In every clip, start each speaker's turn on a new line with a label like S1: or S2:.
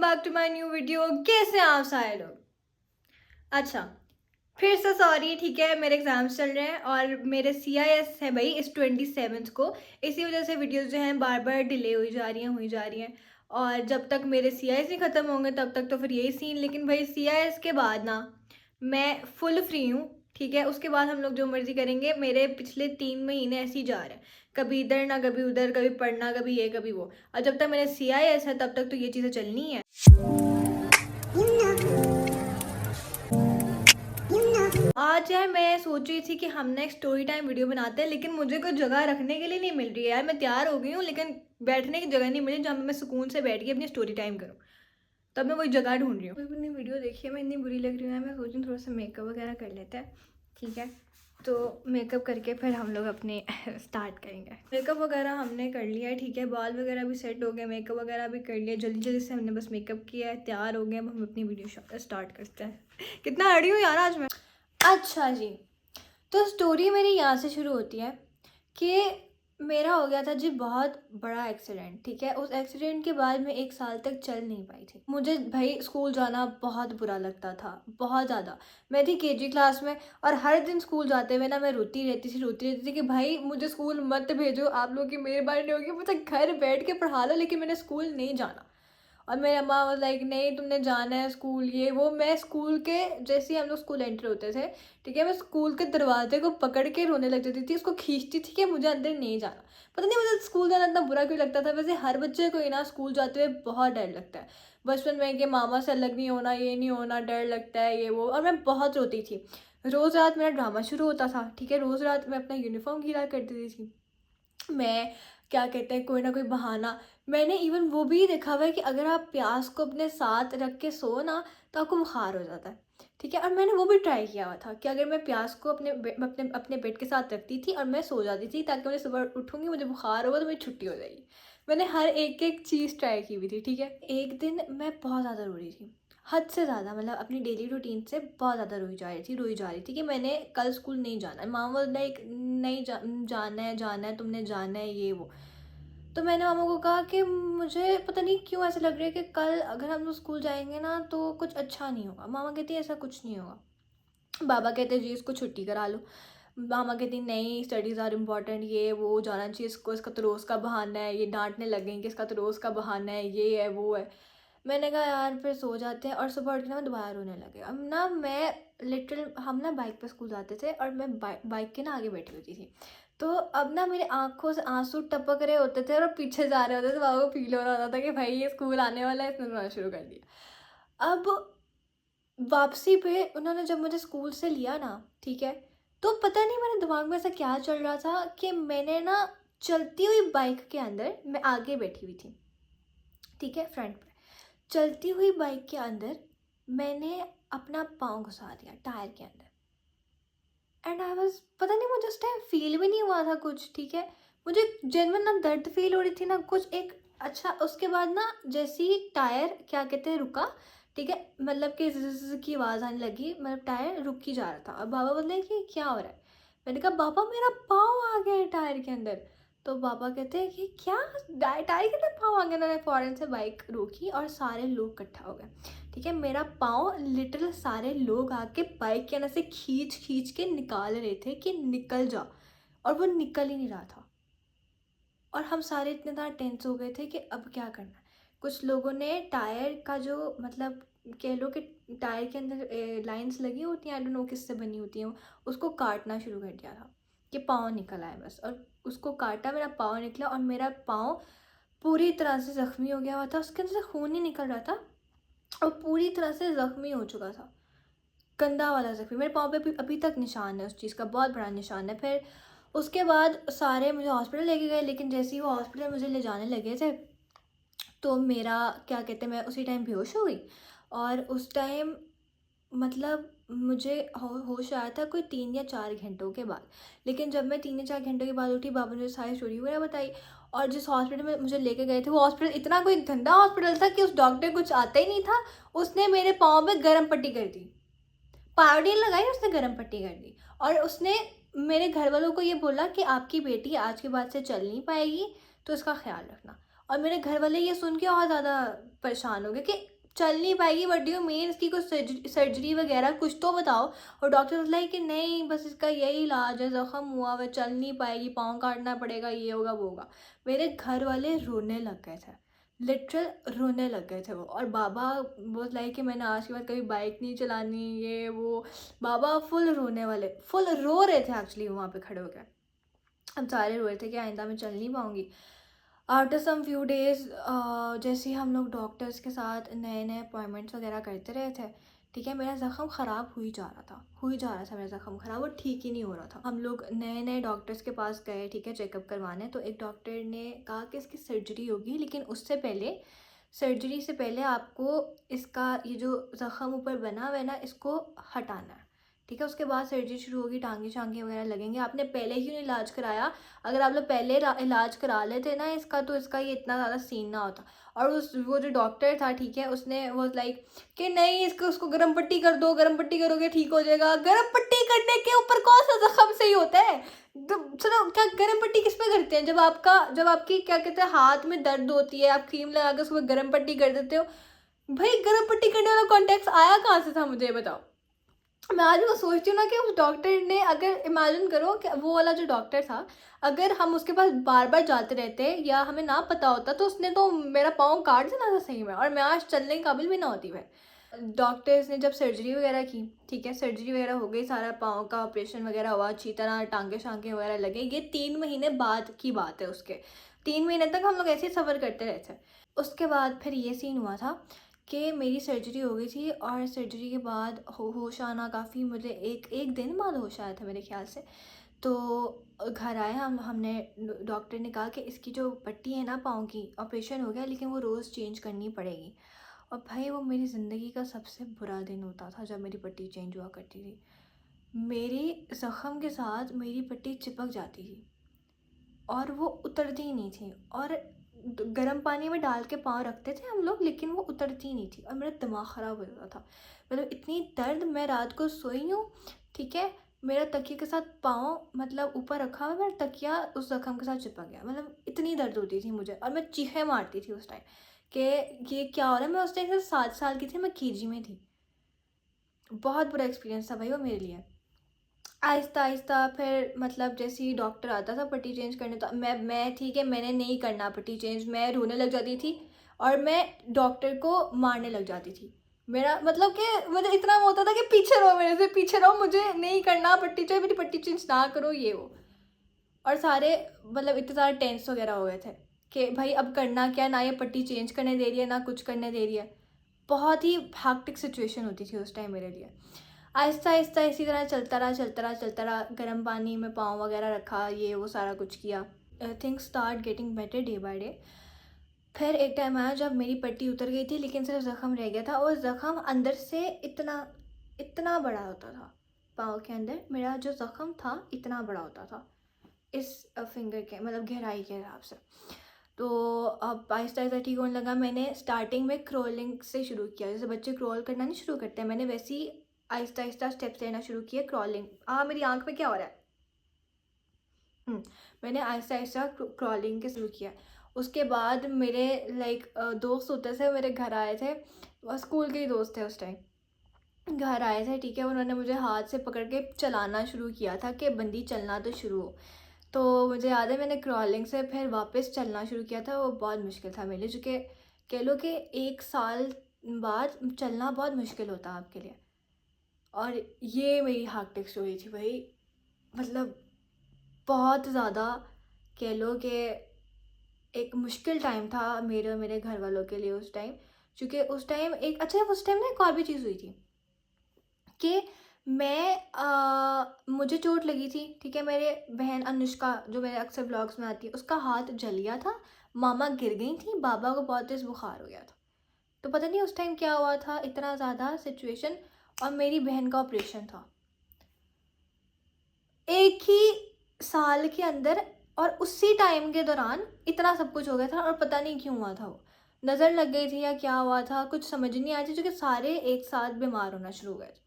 S1: Back to my new video. कैसे हैं आप सारे लोग? अच्छा, फिर से सॉरी, ठीक है। मेरे एग्जाम्स चल रहे हैं और मेरे CIS है भाई इस 27 को। इसी वजह से वीडियोस जो हैं बार बार डिले हुई जा रही हैं। और जब तक मेरे CIS नहीं ख़त्म होंगे तब तक तो फिर यही सीन। लेकिन भाई CIS के बाद ना मैं फुल फ्री हूँ, ठीक है। उसके बाद हम लोग जो मर्ज़ी करेंगे। मेरे पिछले 3 महीने ऐसे ही जा रहे हैं, कभी इधर ना कभी उधर, कभी पढ़ना कभी ये कभी वो। और जब तक मेरे CIS है तब तक तो ये चीज़ें चलनी है। आज यार मैं सोच रही थी कि हम ना एक स्टोरी टाइम वीडियो बनाते हैं, लेकिन मुझे कोई जगह रखने के लिए नहीं मिल रही है यार। मैं तैयार हो गई हूँ लेकिन बैठने की जगह नहीं मिली जहाँ पे मैं सुकून से बैठ के अपनी स्टोरी टाइम करूँ। तब मैं वही जगह ढूंढ रही हूँ। कोई अपनी वीडियो देखिए, मैं इतनी बुरी लग रही हूँ यार। मैं सोच रही हूँ थोड़ा सा मेकअप वगैरह कर लेते हैं, ठीक है। तो मेकअप करके फिर हम लोग अपने स्टार्ट करेंगे। मेकअप वगैरह हमने कर लिया है, ठीक है। बाल वगैरह भी सेट हो गए, मेकअप वगैरह भी कर लिया। जल्दी जल्दी से हमने बस मेकअप किया है, तैयार हो गए। अब हम अपनी वीडियो स्टार्ट करते हैं। कितना अड़ी हूँ यार आज मैं। अच्छा जी, तो स्टोरी मेरी यहाँ से शुरू होती है कि मेरा हो गया था जी बहुत बड़ा एक्सीडेंट, ठीक है। उस एक्सीडेंट के बाद मैं 1 साल तक चल नहीं पाई थी। मुझे भाई स्कूल जाना बहुत बुरा लगता था, बहुत ज़्यादा। मैं थी KG क्लास में और हर दिन स्कूल जाते हुए ना मैं रोती रहती थी कि भाई मुझे स्कूल मत भेजो, आप लोगों की मेहरबानी होगी, मुझे घर बैठ के पढ़ा लो, लेकिन मैंने स्कूल नहीं जाना। और मेरी अम्मा वाज लाइक नहीं तुमने जाना है स्कूल, ये वो। मैं स्कूल के जैसे ही हम लोग स्कूल एंटर होते थे, ठीक है, मैं स्कूल के दरवाजे को पकड़ के रोने लग जाती थी, उसको खींचती थी कि मुझे अंदर नहीं जाना। पता नहीं मुझे स्कूल जाना इतना बुरा क्यों लगता था। वैसे हर बच्चे को ही ना स्कूल जाते हुए बहुत डर लगता है बचपन में, कि मामा से अलग नहीं होना, ये नहीं होना, डर लगता है ये वो। और मैं बहुत रोती थी। रोज़ रात मेरा ड्रामा शुरू होता था, ठीक है। रोज़ रात मैं अपना यूनिफॉर्म गीला कर देती थी। मैं क्या कहते हैं, कोई ना कोई बहाना। मैंने इवन वो भी देखा हुआ है कि अगर आप प्याज को अपने साथ रख के सो ना तो आपको बुखार हो जाता है, ठीक है। और मैंने वो भी ट्राई किया हुआ था कि अगर मैं प्याज को अपने बेड के साथ रखती थी और मैं सो जाती थी, ताकि मुझे सुबह उठूँगी मुझे बुखार होगा तो मेरी छुट्टी हो जाएगी। मैंने हर एक चीज़ ट्राई की हुई थी, ठीक है। एक दिन मैं बहुत ज़्यादा रो रही थी, हद से ज़्यादा। मतलब अपनी डेली रूटीन से बहुत ज़्यादा रोई जा रही थी कि मैंने कल स्कूल नहीं जाना है। मामा लाइक नहीं जाना है तुमने जाना है ये वो। तो मैंने मामा को कहा कि मुझे पता नहीं क्यों ऐसा लग रहा है कि कल अगर हम लोग स्कूल जाएंगे ना तो कुछ अच्छा नहीं होगा। मामा कहती है ऐसा कुछ नहीं होगा। बाबा कहते जी इसको छुट्टी करा लो। मामा कहती नहीं स्टडीज़ आर इम्पॉर्टेंट, ये वो जाना चाहिए इसको, इसका तो रोज़ का बहाना है, ये डांटने लगेंगे, इसका तो रोज़ का बहाना है, ये है वो है। मैंने कहा यार फिर सो जाते हैं। और सुबह उठ के ना मैं दोबारा रोने लगे। अब ना मैं लिटरल हम ना बाइक पे स्कूल जाते थे और मैं बाइक के ना आगे बैठी होती थी। तो अब ना मेरे आंखों से आंसू टपक रहे होते थे और पीछे जा रहे होते थे। बाबा को फील हो रहा होता था कि भाई ये स्कूल आने वाला है, इसने रोना शुरू कर दिया। अब वापसी पे उन्होंने जब मुझे स्कूल से लिया ना, ठीक है, तो पता नहीं मेरे दिमाग में ऐसा क्या चल रहा था कि मैंने ना चलती हुई बाइक के अंदर, मैं आगे बैठी हुई थी, ठीक है, फ्रंट पे। चलती हुई बाइक के अंदर मैंने अपना पाँव घुसा दिया टायर के अंदर। एंड आई वाज, पता नहीं मुझे उस टाइम फील भी नहीं हुआ था कुछ, ठीक है। मुझे जेन्युइन ना दर्द फील हो रही थी ना कुछ एक। अच्छा, उसके बाद ना जैसे ही टायर क्या कहते हैं रुका, ठीक है, मतलब कि ज़्ज़ की आवाज़ आने लगी, मतलब टायर रुक ही जा रहा था। अब बाबा बोले कि क्या हो रहा है। मैंने कहा पापा मेरा पाँव आ गया है टायर के अंदर। तो पापा कहते हैं कि क्या टायर के अंदर पाँव आ गया। उन्होंने फ़ौरन से बाइक रोकी और सारे लोग इकट्ठा हो गए, ठीक है। मेरा पाँव लिटरल सारे लोग आके बाइक के अंदर से खींच खींच के निकाल रहे थे कि निकल जा, और वो निकल ही नहीं रहा था। और हम सारे इतने ज़्यादा टेंस हो गए थे कि अब क्या करना है। कुछ लोगों ने टायर का जो मतलब कह लो कि टायर के अंदर लाइंस लगी होती हैं, आई डोंट नो किससे बनी होती हैं, उसको काटना शुरू कर दिया था कि पाँव निकल आए बस। और उसको काटा, मेरा पाँव निकला और मेरा पाँव पूरी तरह से ज़ख्मी हो गया हुआ था। उसके अंदर से खून ही निकल रहा था और पूरी तरह से ज़ख्मी हो चुका था, गंदा वाला ज़ख्मी। मेरे पाँव पे अभी तक निशान है उस चीज़ का, बहुत बड़ा निशान है। फिर उसके बाद सारे मुझे हॉस्पिटल लेके गए, लेकिन जैसे ही वो हॉस्पिटल मुझे ले जाने लगे थे तो मेरा क्या कहते हैं, मैं उसी टाइम बेहोश हो गई। और उस टाइम मतलब मुझे होश आया था कोई 3 या 4 घंटों के बाद। लेकिन जब मैं 3 या 4 घंटों के बाद उठी, बाबा ने मुझे सारी स्टोरी वगैरह बताई। और जिस हॉस्पिटल में मुझे लेके गए थे वो हॉस्पिटल इतना कोई गंदा हॉस्पिटल था कि उस डॉक्टर कुछ आता ही नहीं था। उसने मेरे पाँव में गर्म पट्टी कर दी, पावडर लगाई, उसने गर्म पट्टी कर दी। और उसने मेरे घर वालों को ये बोला कि आपकी बेटी आज के बाद से चल नहीं पाएगी, तो इसका ख्याल रखना। और मेरे घर वाले ये सुन के और ज़्यादा परेशान हो गए कि चल नहीं पाएगी, बट यू मीन इसकी कुछ सर्जरी वगैरह कुछ तो बताओ। और डॉक्टर लाइक कि नहीं बस इसका यही इलाज है, ज़ख़म हुआ वह चल नहीं पाएगी, पाँव काटना पड़ेगा, ये होगा वो होगा। मेरे घर वाले रोने लग गए थे, लिटरल रोने लग गए थे वो। और बाबा वो लाइक कि मैंने आज के बाद कभी बाइक नहीं चलानी, ये वो। बाबा फुल रोने वाले, फुल रो रहे थे एक्चुअली वहाँ पे खड़े होकर। हम सारे रो रहे थे कि आइंदा मैं चल नहीं पाऊँगी। आफ्टर सम फ्यू डेज़ जैसे ही हम लोग डॉक्टर्स के साथ नए नए अपॉइंटमेंट्स वगैरह करते रहे थे, ठीक है, मेरा ज़ख़म ख़राब हो ही जा रहा था मेरा ज़ख़म ख़राब, और ठीक ही नहीं हो रहा था। हम लोग नए नए डॉक्टर्स के पास गए, ठीक है, चेकअप करवाने। तो एक डॉक्टर ने कहा कि इसकी सर्जरी होगी, लेकिन उससे पहले, सर्जरी से पहले आपको इसका ये जो ज़ख़म ऊपर बना हुआ है ना, इसको हटाना है, ठीक है। उसके बाद सर्जरी शुरू होगी, टांगे शांगे वगैरह लगेंगे। आपने पहले क्यों नहीं इलाज कराया? अगर आप लोग पहले इलाज करा लेते ना इसका, तो इसका ये इतना ज़्यादा सीन ना होता। और वो जो डॉक्टर था, ठीक है, उसने वो लाइक कि नहीं इसको उसको गर्म पट्टी कर दो, गर्म पट्टी करोगे ठीक हो जाएगा। गर्म पट्टी करने के ऊपर कौन सा जख्म सही होता है? तो सुनो, क्या गर्म पट्टी किस पे करते हैं? जब आपकी क्या कहते हैं हाथ में दर्द होती है, आप क्रीम लगा के उसको गर्म पट्टी कर देते हो। भाई गर्म पट्टी करने वाला कॉन्टेक्स्ट आया कहाँ से था, मुझे ये बताओ। मैं आज वो सोचती हूँ ना कि उस डॉक्टर ने, अगर इमेजिन करो कि वो वाला जो डॉक्टर था, अगर हम उसके पास बार बार जाते रहते या हमें ना पता होता, तो उसने तो मेरा पाँव काट देना था सही में, और मैं आज चलने के काबिल भी ना होती। मैं डॉक्टर्स ने जब सर्जरी वगैरह की, ठीक है, सर्जरी वगैरह हो गई, सारा पाँव का ऑपरेशन वगैरह हुआ, अच्छी तरह टांगे शांगे वगैरह लगे। ये 3 महीने बाद की बात है। उसके 3 महीने तक हम लोग ऐसे ही सफ़र करते रहे थे। उसके बाद फिर ये सीन हुआ था कि मेरी सर्जरी हो गई थी, और सर्जरी के बाद होश आना काफ़ी, मुझे एक एक दिन बाद होश आया था मेरे ख्याल से। तो घर आए हमने डॉक्टर ने कहा कि इसकी जो पट्टी है ना पाँव की, ऑपरेशन हो गया लेकिन वो रोज़ चेंज करनी पड़ेगी। और भाई वो मेरी ज़िंदगी का सबसे बुरा दिन होता था जब मेरी पट्टी चेंज हुआ करती थी। मेरे ज़ख़म के साथ मेरी पट्टी चिपक जाती थी और वो उतरती ही नहीं थी। और गर्म पानी में डाल के पाँव रखते थे हम लोग, लेकिन वो उतरती नहीं थी, और मेरा दिमाग ख़राब हो जाता था। मतलब इतनी दर्द, मैं रात को सोई हूँ, ठीक है, मेरा तकिए के साथ पाँव मतलब ऊपर रखा हुआ, मेरा तकिया उस ज़ख़म के साथ चिपक गया। मतलब इतनी दर्द होती थी मुझे, और मैं चीखें मारती थी उस टाइम कि ये क्या हो रहा है। मैं उस टाइम से 7 साल की थी, मैं केजी में थी। बहुत बुरा एक्सपीरियंस था भाई वो मेरे लिए। आहिस्ता आहिस्ता फिर मतलब जैसे ही डॉक्टर आता था पट्टी चेंज करने, तो मैं ठीक है, मैंने नहीं करना पट्टी चेंज, मैं रोने लग जाती थी और मैं डॉक्टर को मारने लग जाती थी। मेरा मतलब कि मुझे इतना होता था कि पीछे रहो, मेरे से पीछे रहो, मुझे नहीं करना पट्टी चेंज, मेरी पट्टी चेंज ना करो, ये वो। और सारे मतलब इतने सारे टेंस वगैरह हो गए थे कि भाई अब करना क्या, ना ये पट्टी चेंज करने दे रही है ना कुछ करने दे रही है। बहुत ही हैक्टिक सिचुएशन होती थी उस टाइम मेरे लिए। आहिस्ता आहिस्ता इसी तरह चलता रहा। गर्म पानी में पाँव वगैरह रखा, ये वो सारा कुछ किया। Things start getting better day by day. फिर एक टाइम आया जब मेरी पट्टी उतर गई थी, लेकिन सिर्फ ज़ख़म रह गया था, और ज़ख़म अंदर से इतना इतना बड़ा होता था। पाँव के अंदर मेरा जो ज़ख़म था इतना बड़ा होता था, इस फिंगर के मतलब गहराई के हिसाब से। तो अब आहिस्ता आहिस्ता ठीक होने लगा। मैंने स्टार्टिंग में क्रॉलिंग से शुरू किया, जैसे बच्चे क्रॉल करना नहीं शुरू करते हैं, मैंने वैसे ही आहिस्ता आहिस्ता स्टेप्स लेना शुरू किए। क्रॉलिंग, मेरी आँख में क्या हो रहा है? मैंने आहिस्ता आहिस्ता क्रॉलिंग के शुरू किया। उसके बाद मेरे लाइक दोस्त होते थे, मेरे घर आए थे, स्कूल के ही दोस्त थे उस टाइम। घर आए थे, ठीक है, उन्होंने मुझे हाथ से पकड़ के चलाना शुरू किया था कि बंदी चलना तो शुरू हो। तो मुझे याद है मैंने क्रॉलिंग से फिर वापस चलना शुरू किया था। वो बहुत मुश्किल था मेरे लिए, चूँकि कह लो कि 1 साल बाद चलना बहुत मुश्किल होता है आपके लिए। और ये मेरी हैक्टिक स्टोरी थी भाई। मतलब बहुत ज़्यादा कह लो कि एक मुश्किल टाइम था मेरे और मेरे घर वालों के लिए उस टाइम। क्योंकि उस टाइम उस टाइम ना एक और भी चीज़ हुई थी कि मुझे चोट लगी थी, ठीक है, मेरे बहन अनुष्का जो मेरे अक्सर ब्लॉग्स में आती है, उसका हाथ जल गया था, मामा गिर गई थी, बाबा को बहुत तेज़ बुखार हो गया था। तो पता नहीं उस टाइम क्या हुआ था, इतना ज़्यादा सिचुएशन। और मेरी बहन का ऑपरेशन था एक ही साल के अंदर, और उसी टाइम के दौरान इतना सब कुछ हो गया था, और पता नहीं क्यों हुआ था। वो नज़र लग गई थी या क्या हुआ था, कुछ समझ नहीं आई थी, क्योंकि सारे एक साथ बीमार होना शुरू हो गए थे।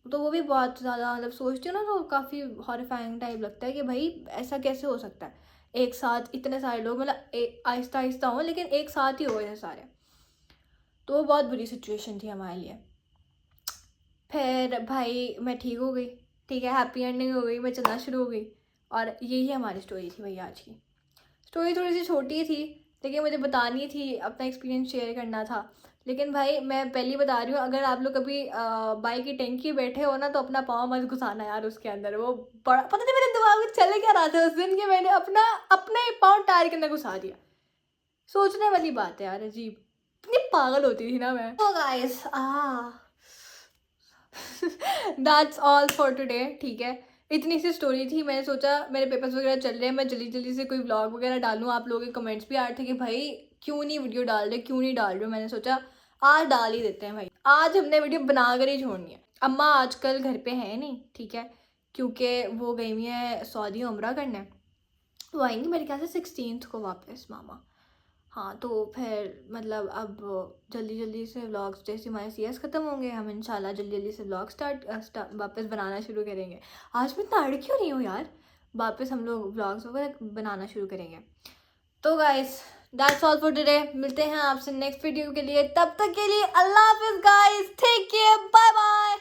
S1: तो वो भी बहुत ज़्यादा मतलब सोचती हूँ ना, तो काफ़ी हॉरिफाइंग टाइप लगता है कि भाई ऐसा कैसे हो सकता है, एक साथ इतने सारे लोग, मतलब आहिस्ता आहिस्ता हो लेकिन एक साथ ही हो गए थे सारे। तो वो बहुत बुरी सिचुएशन थी हमारे लिए। फिर भाई मैं ठीक हो गई, ठीक है, हैप्पी एंडिंग हो गई, मैं चलना शुरू हो गई। और यही हमारी स्टोरी थी भैया। आज की स्टोरी थोड़ी सी छोटी थी, लेकिन मुझे बतानी थी, अपना एक्सपीरियंस शेयर करना था। लेकिन भाई मैं पहले ही बता रही हूँ, अगर आप लोग कभी बाइक की टैंकी बैठे हो ना, तो अपना पाँव मत घुसाना यार उसके अंदर। वो बड़ा पता नहीं मेरे दिमाग में चले क्या रहा था उस दिन, कि मैंने अपना ही पाँव टायर के अंदर घुसा दिया। सोचने वाली बात है यार, अजीब, इतनी पागल होती थी ना मैं। तो guys that's all for today, ठीक है। इतनी सी स्टोरी थी। मैंने सोचा मेरे पेपर्स वगैरह चल रहे हैं, मैं जल्दी जल्दी से कोई व्लॉग वगैरह डालूँ। आप लोगों के कमेंट्स भी आ रहे थे कि भाई क्यों नहीं वीडियो डाल रहे, क्यों नहीं डाल रहे हो। मैंने सोचा आज डाल ही देते हैं भाई, आज हमने वीडियो बना कर ही छोड़नी है। अम्मा आजकल घर पे है नहीं, ठीक है, क्योंकि वो गई हुई है सऊदी उम्रा करने। वो आएंगी मेरे ख्याल से 16 को वापस मामा। हाँ, तो फिर मतलब अब जल्दी जल्दी से व्लॉग्स, जैसे हमारे CS ख़त्म होंगे, हम इंशाल्लाह जल्दी जल्दी से व्लॉग वापस बनाना शुरू करेंगे। आज मैं इतना अड़ क्यों रही हूँ यार, वापस हम लोग व्लॉग्स वगैरह बनाना शुरू करेंगे। तो guys that's all for today, मिलते हैं आपसे नेक्स्ट वीडियो के लिए। तब तक के लिए अल्लाह हाफिज़ guys, take care, bye bye.